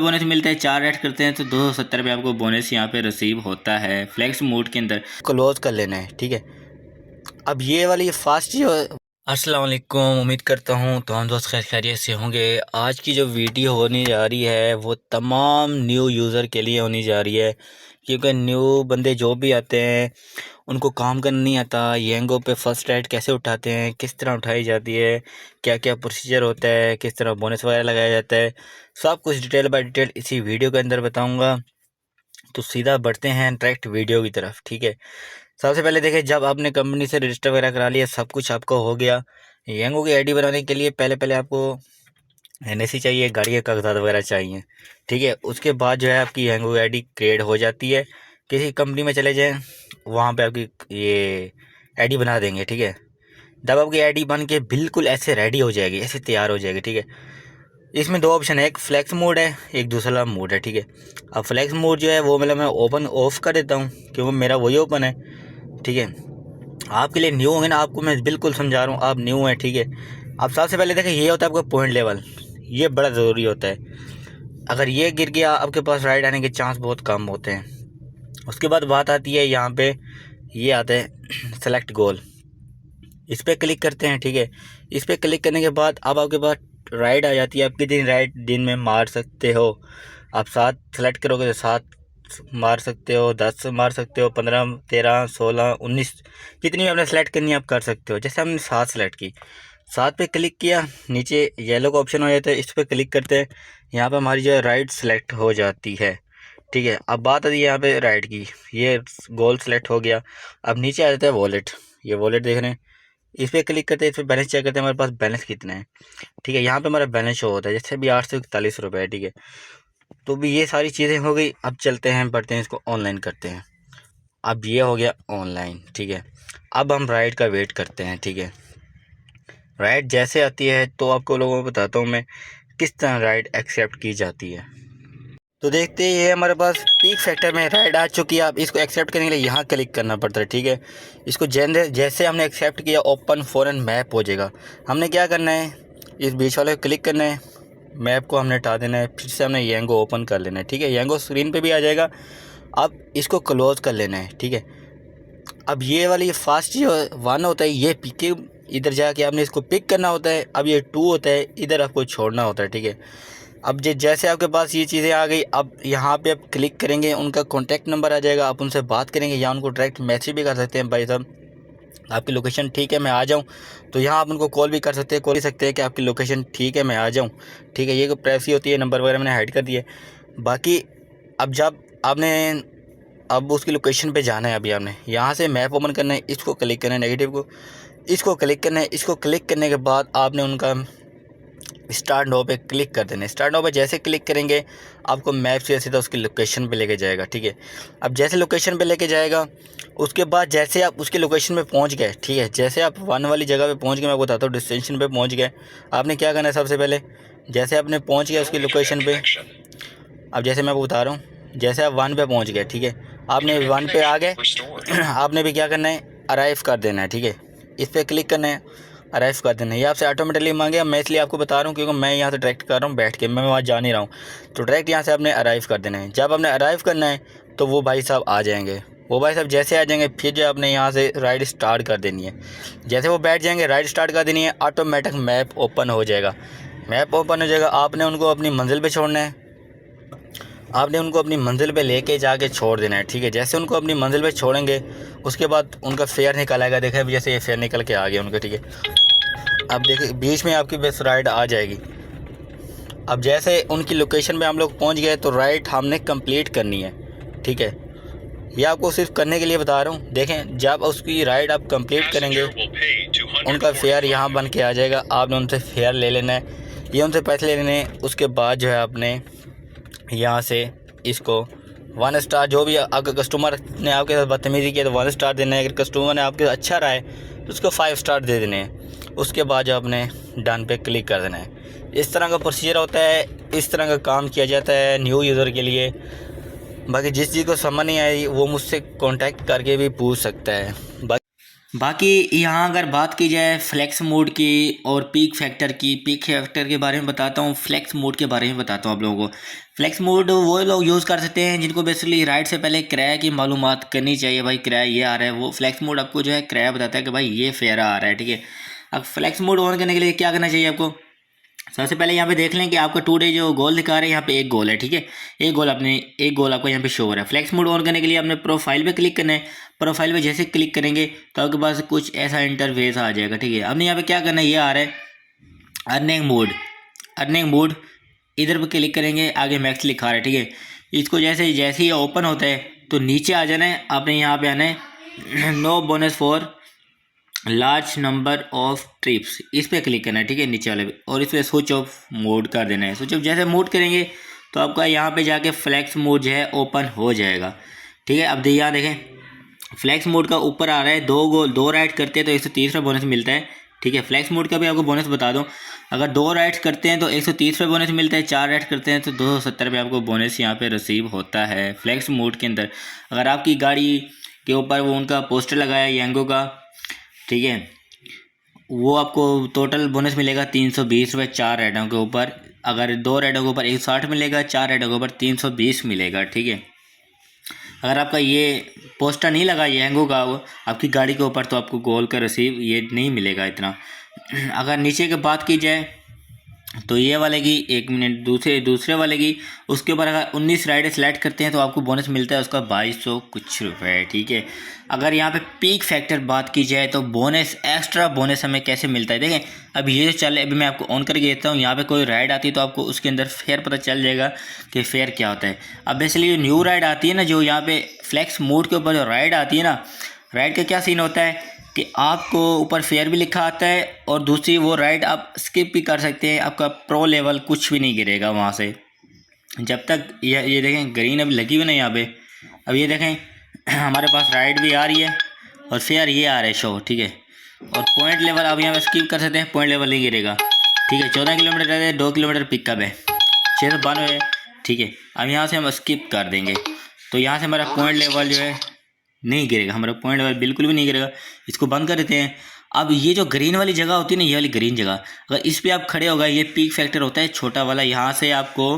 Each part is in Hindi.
बोनस मिलता है 4 ऐड करते हैं तो 270 रुपये आपको बोनस यहाँ पे रिसीव होता है फ्लेक्स मोड के अंदर। क्लोज कर लेना है, ठीक है। अब ये वाली फास्ट जो अस्सलाम वालेकुम, उम्मीद करता हूँ तमाम दोस्त खैर खैरियत से होंगे। आज की जो वीडियो होने जा रही है वो तमाम न्यू यूज़र के लिए होनी जा रही है, क्योंकि न्यू बंदे जो भी आते हैं उनको काम करना नहीं आता। येंगो पे फ़र्स्ट ऐड कैसे उठाते हैं, किस तरह उठाई जाती है, क्या क्या प्रोसीजर होता है, किस तरह बोनस वगैरह लगाया जाता है, सब कुछ डिटेल बाय डिटेल इसी वीडियो के अंदर बताऊँगा। तो सीधा बढ़ते हैं डायरेक्ट वीडियो की तरफ, ठीक है। सबसे पहले देखिए, जब आपने कंपनी से रजिस्टर वगैरह करा लिया, सब कुछ आपको हो गया। येंगो की आईडी बनाने के लिए पहले आपको एनएसी चाहिए, गाड़ी के कागजात वगैरह चाहिए, ठीक है। उसके बाद जो है आपकी येंगो की आईडी क्रिएट हो जाती है। किसी कंपनी में चले जाएं, वहाँ पे आपकी ये आईडी बना देंगे, ठीक है। जब आपकी आईडी बन के बिल्कुल ऐसे रेडी हो जाएगी, ऐसे तैयार हो जाएगी, ठीक है। इसमें 2 ऑप्शन है, एक फ्लैक्स मोड है, एक दूसरा मोड है, ठीक है। अब फ्लैक्स मोड जो है वो मतलब मैं ओपन ऑफ कर देता हूँ क्योंकि मेरा वही ओपन है, ठीक है। आपके लिए न्यू होंगे ना, आपको मैं बिल्कुल समझा रहा हूँ, आप न्यू हैं, ठीक है। अब सबसे पहले देखिए, ये होता है आपका पॉइंट लेवल, ये बड़ा ज़रूरी होता है। अगर ये गिर गया आपके पास राइड आने के चांस बहुत कम होते हैं। उसके बाद बात आती है यहाँ पे, ये आता है सेलेक्ट गोल, इस पर क्लिक करते हैं, ठीक है। इस पर क्लिक करने के बाद अब आपके पास राइड आ जाती है। आप कितनी राइड दिन में मार सकते हो, आप 7 सेलेक्ट करोगे तो 7 मार सकते हो, 10 मार सकते हो, 15, 13, 16, 19, जितनी भी आपने सेलेक्ट करनी है आप कर सकते हो। जैसे हमने 7 सेलेक्ट की, 7 पे क्लिक किया, नीचे येलो का ऑप्शन हो जाता है, इस पर क्लिक करते हैं। यहाँ पे हमारी जो है राइड सेलेक्ट हो जाती है, ठीक है। अब बात आती है यहाँ पे राइड की, ये गोल सेलेक्ट हो गया। अब नीचे आ जाता है वॉलेट, ये वॉलेट देख रहे हैं, इस पर क्लिक करते हैं, इस पर बैलेंस चेक करते हैं हमारे पास बैलेंस कितना है, ठीक है। यहाँ पे हमारा बैलेंस शो होता है, जैसे भी 841 रुपये है, ठीक है। तो भी ये सारी चीज़ें हो गई। अब चलते हैं, बढ़ते हैं, इसको ऑनलाइन करते हैं। अब ये हो गया ऑनलाइन, ठीक है। अब हम राइड का वेट करते हैं, ठीक है। राइड जैसे आती है तो आपको लोगों को बताता हूँ मैं किस तरह राइड एक्सेप्ट की जाती है। तो देखते ही ये हमारे पास पीक फैक्टर में राइड आ चुकी है। आप इसको एक्सेप्ट करने के लिए यहाँ क्लिक करना पड़ता है, ठीक है। इसको जैसे हमने एक्सेप्ट किया, ओपन फॉरेन मैप हो जाएगा। हमने क्या करना है, इस बीच वाले को क्लिक करना है, मैप को हमने हटा देना है, फिर से हमने येंगो ओपन कर लेना है, ठीक है। येंगो स्क्रीन पे भी आ जाएगा। अब इसको क्लोज़ कर लेना है, ठीक है। अब ये वाली फास्ट जो 1 होता है, ये पिक, इधर जाके आपने इसको पिक करना होता है। अब ये 2 होता है, इधर आपको छोड़ना होता है, ठीक है। अब जैसे आपके पास ये चीज़ें आ गई, अब यहाँ पे आप क्लिक करेंगे, उनका कॉन्टैक्ट नंबर आ जाएगा, आप उनसे बात करेंगे या उनको डायरेक्ट मैसेज भी कर सकते हैं, भाई साहब आपकी लोकेशन ठीक है मैं आ जाऊँ। तो यहाँ आप उनको कॉल भी कर सकते हैं, कॉल भी सकते हैं कि आपकी लोकेशन ठीक है मैं आ जाऊँ, ठीक है। ये कोई प्राइवेसी होती है, नंबर वगैरह मैंने हाइड कर दिए। बाकी अब जब आपने अब उसकी लोकेशन पे जाना है, अभी आपने यहाँ से मैप ओपन करना है, इसको क्लिक करना है, नेगेटिव को इसको क्लिक करना है। इसको क्लिक करने के बाद आपने उनका स्टार्ट नाउ पे क्लिक कर देना है। स्टार्ट नाउ पे जैसे क्लिक करेंगे आपको मैप से सीधा उसकी लोकेशन पे लेके जाएगा, ठीक है। अब जैसे लोकेशन पे लेके जाएगा, उसके बाद जैसे आप उसकी लोकेशन पे पहुंच गए, ठीक है, जैसे आप 1 वाली जगह पे पहुंच गए, मैं बताता हूँ डेस्टिनेशन पे पहुंच गए, आपने क्या करना है। सबसे पहले जैसे आपने पहुँच गया उसकी लोकेशन पे, अब जैसे मैं आपको बता रहा हूँ, जैसे आप 1 पे पहुँच गए, ठीक है, आपने 1 पे आ गए, आपने भी क्या करना है, अराइव कर देना है, ठीक है। इस पर क्लिक करना है, अराइव कर देना है। ये आपसे ऑटोमेटिकली मांगे, मैं इसलिए आपको बता रहा हूँ क्योंकि मैं यहाँ से डायरेक्ट कर रहा हूँ बैठ के, मैं वहाँ जा नहीं रहा हूँ। तो डायरेक्ट यहाँ से आपने अराइव कर देना है। जब आपने अराइव करना है तो वो भाई साहब आ जाएंगे। वो भाई साहब जैसे आ जाएंगे, फिर जो आपने यहाँ से राइड स्टार्ट कर देनी है। जैसे वो बैठ जाएंगे, राइड स्टार्ट कर देनी है, ऑटोमेटिक मैप ओपन हो जाएगा। मैप ओपन हो जाएगा, आपने उनको अपनी मंजिल पर छोड़ना है, आपने उनको अपनी मंजिल पे लेके जाके छोड़ देना है, ठीक है। जैसे उनको अपनी मंजिल पे छोड़ेंगे, उसके बाद उनका फेयर निकल आएगा। देखा अभी जैसे ये फेयर निकल के आ गया उनका, ठीक है। अब देखिए बीच में आपकी बस राइड आ जाएगी। अब जैसे उनकी लोकेशन पे हम लोग पहुंच गए तो राइड हमने कंप्लीट करनी है, ठीक है। ये आपको सिर्फ करने के लिए बता रहा हूँ। देखें जब उसकी राइड आप कंप्लीट करेंगे, उनका फेयर यहाँ बन के आ जाएगा, आपने उनसे फेयर ले लेना है, ये उनसे पैसे ले लेने हैं। उसके बाद जो है आपने यहाँ से इसको 1 स्टार, जो भी आपके कस्टमर ने आपके साथ बदतमीज़ी किया तो 1 स्टार देना है। अगर कस्टमर ने आपके अच्छा रहा है तो उसको 5 स्टार दे देने हैं। उसके बाद जो आपने डन पे क्लिक कर देना है। इस तरह का प्रोसीजर होता है, इस तरह का काम किया जाता है न्यू यूज़र के लिए। बाकी जिस चीज़ को समझ नहीं आई वो मुझसे कांटेक्ट करके भी पूछ सकता है। बाकी बाकी यहाँ अगर बात की जाए फ्लेक्स मोड की और पीक फैक्टर के बारे में बताता हूँ, फ्लेक्स मोड के बारे में बताता हूँ आप लोगों को। फ्लेक्स मोड वो लोग यूज़ कर सकते हैं जिनको बेसिकली राइड से पहले किराए की मालूमात करनी चाहिए। भाई किराया ये आ रहा है, वो फ्लेक्स मोड आपको जो है किराया बताता है कि भाई ये फेयर आ रहा है, ठीक है। अब फ्लेक्स मोड ऑन करने के लिए क्या करना चाहिए आपको, सबसे पहले यहाँ पे देख लें कि आपका 2 डे जो गोल दिखा रहा है, यहाँ पे एक गोल है, ठीक है। एक गोल आपको यहाँ पे शो हो रहा है। फ्लेक्स मोड ऑन करने के लिए आपने प्रोफाइल पे क्लिक करना है। प्रोफाइल पे जैसे क्लिक करेंगे तो आपके पास कुछ ऐसा इंटरफेस आ जाएगा, ठीक है। हमने यहाँ पे क्या करना है, ये आ रहा है अर्निंग मोड। इधर पे क्लिक करेंगे, आगे मैक्स लिखा रहा है, ठीक है। इसको जैसे जैसे ही ओपन होता है तो नीचे आ जाना है, आपने यहाँ पे आना है no bonus for large number of trips, इस पर क्लिक करना है, ठीक है, नीचे वाले पे, और इस पर स्विच ऑफ मोड कर देना है। स्विच ऑफ जैसे मोड करेंगे तो आपका यहाँ पे जाके फ्लैक्स मोड जो है ओपन हो जाएगा, ठीक है। अब यहाँ देखें फ्लैक्स मोड का ऊपर आ रहा है 2 राइड करते हैं तो 130 रुपये बोनस मिलता है, ठीक है। फ्लैक्स मोड का भी आपको बोनस बता दूं, अगर 2 राइड्स करते हैं तो 130 रुपये बोनस मिलता है, 4 राइड करते हैं तो 270 रुपये आपको बोनस यहाँ पे रिसीव होता है फ्लैक्स मोड के अंदर। अगर आपकी गाड़ी के ऊपर वो उनका पोस्टर लगाया यांगो का, ठीक है, वो आपको टोटल बोनस मिलेगा 320 रुपये 4 राइडों के ऊपर। अगर 2 राइडों के ऊपर 160 मिलेगा, 4 राइडों के ऊपर 320 मिलेगा, ठीक है। अगर आपका ये पोस्टर नहीं लगा येंगो का वो आपकी गाड़ी के ऊपर तो आपको गोल का रिसीव ये नहीं मिलेगा इतना। अगर नीचे की बात की जाए तो ये वाले की 1 मिनट दूसरे वाले की उसके ऊपर अगर 19 राइडर सेलेक्ट करते हैं तो आपको बोनस मिलता है उसका 2200 कुछ रुपए, ठीक है। अगर यहाँ पे पीक फैक्टर बात की जाए तो बोनस एक्स्ट्रा बोनस हमें कैसे मिलता है, देखें अभी ये जो चल अभी मैं आपको ऑन करके देता हूँ। यहाँ पे कोई राइड आती है तो आपको उसके अंदर फेयर पता चल जाएगा कि फेयर क्या होता है। अब बेसिकली न्यू राइड आती है ना, जो यहाँ पे फ्लैक्स मोड के ऊपर जो राइड आती है ना, राइड का क्या सीन होता है कि आपको ऊपर फेयर भी लिखा आता है और दूसरी वो राइड आप स्किप भी कर सकते हैं, आपका प्रो लेवल कुछ भी नहीं गिरेगा वहाँ से जब तक ये देखें ग्रीन अभी लगी हुई ना यहाँ पे। अब ये देखें हमारे पास राइड भी आ रही है और फेयर ये आ रहा है शो, ठीक है। और पॉइंट लेवल आप यहाँ पे स्किप कर सकते हैं, पॉइंट लेवल नहीं गिरेगा, ठीक है। 14 किलोमीटर रहते हैं, 2 किलोमीटर पिकअप है, 692 है, ठीक है। अब यहाँ से हम स्किप कर देंगे तो यहाँ से हमारा पॉइंट लेवल जो है नहीं गिरेगा, हमारा पॉइंट लेवल बिल्कुल भी नहीं गिरेगा। इसको बंद कर देते हैं। अब ये जो ग्रीन वाली जगह होती है ना, ये वाली ग्रीन जगह अगर इस पर आप खड़े हो गए, ये पीक फैक्टर होता है छोटा वाला, यहाँ से आपको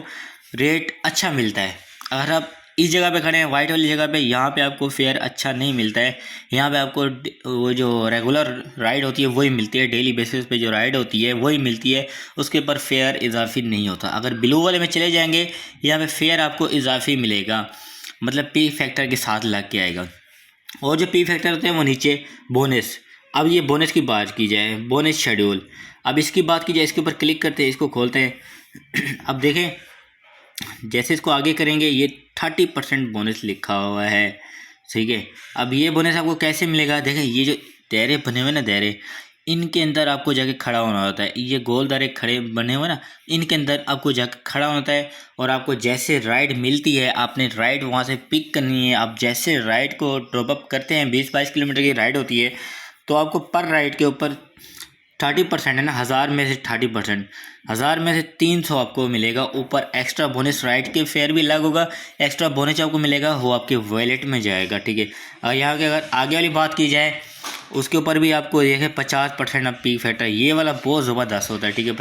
रेट अच्छा मिलता है। अगर आप इस जगह पे खड़े हैं वाइट वाली जगह पे, यहाँ पे आपको फेयर अच्छा नहीं मिलता है। यहाँ पे आपको वो जो रेगुलर राइड होती है वही मिलती है, डेली बेसिस पे जो राइड होती है वही मिलती है, उसके ऊपर फेयर इजाफी नहीं होता। अगर ब्लू वाले में चले जाएंगे यहाँ पे फेयर आपको इजाफी मिलेगा, मतलब पीक फैक्टर के साथ लग के आएगा। और जो पी फैक्टर होते हैं वो नीचे बोनस। अब ये बोनस की बात की जाए, बोनस शेड्यूल, अब इसकी बात की जाए, इसके ऊपर क्लिक करते हैं, इसको खोलते हैं अब देखें जैसे इसको आगे करेंगे ये 30% बोनस लिखा हुआ है, ठीक है। अब ये बोनस आपको कैसे मिलेगा, देखें ये जो दायरे बने हुए ना दायरे, इनके अंदर आपको जाके खड़ा होना होता है। ये गोल दायरे खड़े बने हुए ना, इनके अंदर आपको जाके खड़ा होना होता है और आपको जैसे राइड मिलती है आपने राइड वहाँ से पिक करनी है। आप जैसे राइड को ड्रॉप अप करते हैं, 20-22 किलोमीटर की राइड होती है तो आपको पर राइड के ऊपर 30% है ना, 1000 में से 30%, 1000 में से 300 आपको मिलेगा ऊपर एक्स्ट्रा बोनस। राइड के फेयर भी अलग होगा, एक्स्ट्रा बोनस आपको मिलेगा वो आपके वॉलेट में जाएगा, ठीक है। और यहाँ के अगर आगे वाली बात की जाए उसके ऊपर भी आपको देखें 50% अब पीक फैक्टर, ये वाला बहुत ज़बरदस्त होता है, ठीक है।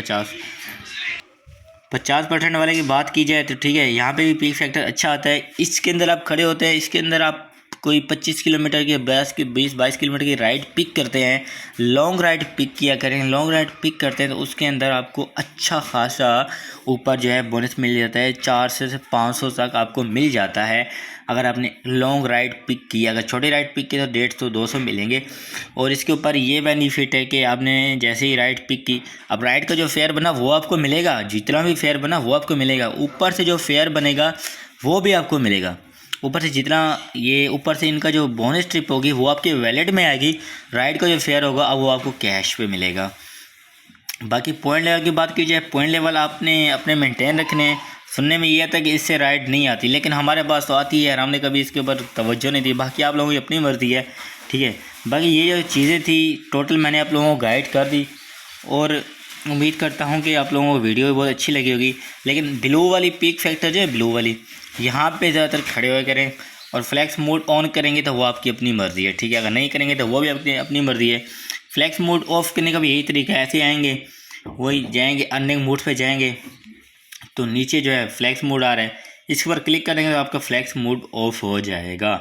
50% वाले की बात की जाए तो ठीक है, यहाँ पे भी पीक फैक्टर अच्छा आता है। इसके अंदर आप खड़े होते हैं, इसके अंदर आप कोई 25 किलोमीटर की 20-22 किलोमीटर की राइड पिक करते हैं, लॉन्ग राइड पिक किया करें। लॉन्ग राइड पिक करते हैं तो उसके अंदर आपको अच्छा खासा ऊपर जो है बोनस मिल जाता है, 400 से 500 तक आपको मिल जाता है अगर आपने लॉन्ग राइड पिक किया। अगर छोटी राइड पिक की तो 150-200 मिलेंगे। और इसके ऊपर ये बेनिफिट है कि आपने जैसे ही राइड पिक की, अब राइड का जो फेयर बना वो आपको मिलेगा, जितना भी फेयर बना वो आपको मिलेगा, ऊपर से जो फेयर बनेगा वो भी आपको मिलेगा। ऊपर से जितना ये ऊपर से इनका जो बोनस ट्रिप होगी वो आपके वैलेट में आएगी, राइड का जो फेयर होगा अब वो आपको कैश पे मिलेगा। बाकी पॉइंट लेवल की बात की जाए, पॉइंट लेवल आपने अपने मेंटेन रखने हैं। सुनने में ये आता है कि इससे राइड नहीं आती, लेकिन हमारे पास तो आती है और हमने कभी इसके ऊपर तवज्जो नहीं दी। बाकी आप लोगों की अपनी मर्ज़ी है, ठीक है। बाकी ये जो चीज़ें थी टोटल मैंने आप लोगों को गाइड कर दी और उम्मीद करता हूँ कि आप लोगों को वीडियो भी बहुत अच्छी लगी होगी। लेकिन ब्लू वाली पीक फैक्टर जो है, ब्लू वाली यहाँ पे ज़्यादातर खड़े हुए करें और फ्लैक्स मोड ऑन करेंगे तो वो आपकी अपनी मर्ज़ी है, ठीक है। अगर नहीं करेंगे तो वो भी अपनी अपनी मर्ज़ी है। फ्लैक्स मोड ऑफ करने का भी यही तरीका है, ऐसे आएंगे, वही जाएंगे अर्निंग मोड पे जाएंगे तो नीचे जो है फ्लैक्स मोड आ रहा है, इसके ऊपर क्लिक करेंगे तो आपका फ्लैक्स मोड ऑफ हो जाएगा,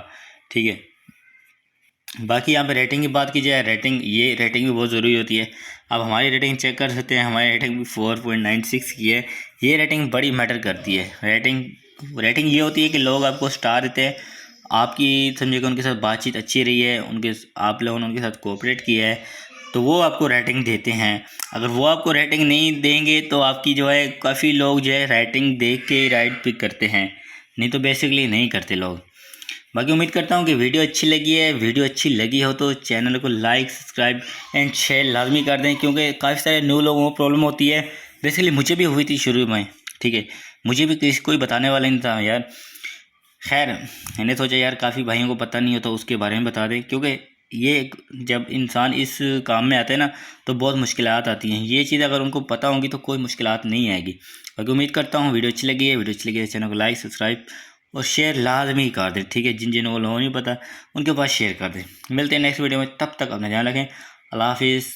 ठीक है। बाकी यहाँ पे रेटिंग की बात की जाए, रेटिंग भी बहुत ज़रूरी होती है। अब हमारी रेटिंग चेक कर सकते हैं, हमारी रेटिंग भी 4.96 की है। ये रेटिंग बड़ी मैटर करती है। रेटिंग ये होती है कि लोग आपको स्टार देते हैं, आपकी समझिए कि उनके साथ बातचीत अच्छी रही है, आप लोगों ने उनके साथ कोऑपरेट किया है तो वो आपको रेटिंग देते हैं। अगर वो आपको रेटिंग नहीं देंगे तो आपकी जो है काफ़ी लोग जो है रेटिंग देख के राइड पिक करते हैं, नहीं तो बेसिकली नहीं करते लोग। बाकी उम्मीद करता हूँ कि वीडियो अच्छी लगी है। वीडियो अच्छी लगी हो तो चैनल को लाइक, सब्सक्राइब एंड शेयर लाजमी कर दें, क्योंकि काफ़ी सारे न्यू लोगों को प्रॉब्लम होती है। बेसिकली मुझे भी हुई थी शुरू में, ठीक है, मुझे भी किसी कोई बताने वाला नहीं था यार। खैर मैंने सोचा यार काफ़ी भाइयों को पता नहीं होता उसके बारे में बता दें, क्योंकि ये जब इंसान इस काम में आता है ना तो बहुत मुश्किलात आती हैं। ये चीज़ अगर उनको पता होंगी तो कोई मुश्किलात नहीं आएगी। बाकी उम्मीद करता हूँ वीडियो अच्छी लगी है चैनल को लाइक, सब्सक्राइब और शेयर लाजमी कर दें, ठीक है। जिन जिन को नहीं पता उनके पास शेयर कर दें। मिलते हैं नेक्स्ट वीडियो में, तब तक अपना ध्यान रखें। अल्लाह हाफिज़।